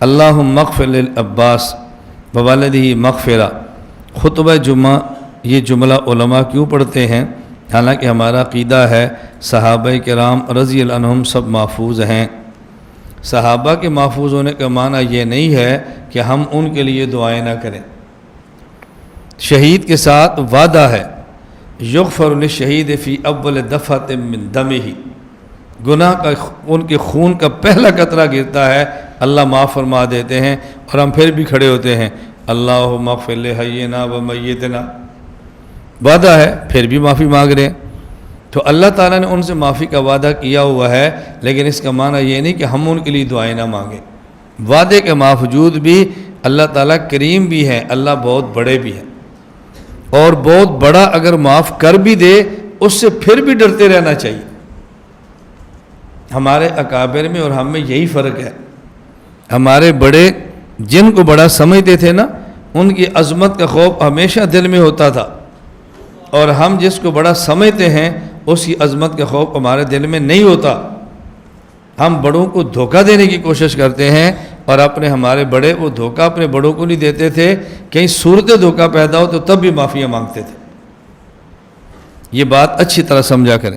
اللہم اغفر للعباس ووالدہ مغفرہ۔ خطبہ جمعہ یہ جملہ علماء کیوں پڑھتے ہیں؟ حالانکہ ہمارا عقیدہ ہے صحابہ کرام رضی اللہ عنہم سب محفوظ ہیں۔ صحابہ کے محفوظ ہونے کا معنی یہ نہیں ہے کہ ہم ان کے لیے دعائیں نہ کریں۔ شہید کے ساتھ وعدہ ہے، یغفر للشہید فی اول دفعۃ من دمہ، گناہ کا ان کے خون کا پہلا قطرہ گرتا ہے اللہ معاف فرما دیتے ہیں، اور ہم پھر بھی کھڑے ہوتے ہیں اللہم اغفر لحینا و میتنا، وعدہ ہے پھر بھی معافی مانگ رہے ہیں۔ تو اللہ تعالیٰ نے ان سے معافی کا وعدہ کیا ہوا ہے، لیکن اس کا معنی یہ نہیں کہ ہم ان کے لیے دعائیں نہ مانگیں۔ وعدے کے باوجود بھی اللہ تعالیٰ کریم بھی ہے، اللہ بہت بڑے بھی ہیں، اور بہت بڑا اگر معاف کر بھی دے اس سے پھر بھی ڈرتے رہنا چاہیے۔ ہمارے اکابر میں اور ہم میں یہی فرق ہے۔ ہمارے بڑے جن کو بڑا سمجھتے تھے نا، ان کی عظمت کا خوف ہمیشہ دل میں ہوتا تھا، اور ہم جس کو بڑا سمجھتے ہیں اس کی عظمت کا خوف ہمارے دل میں نہیں ہوتا۔ ہم بڑوں کو دھوکہ دینے کی کوشش کرتے ہیں، اور ہمارے بڑے وہ دھوکہ اپنے بڑوں کو نہیں دیتے تھے، کہیں صورت دھوکہ پیدا ہو تو تب بھی معافیاں مانگتے تھے۔ یہ بات اچھی طرح سمجھا کریں۔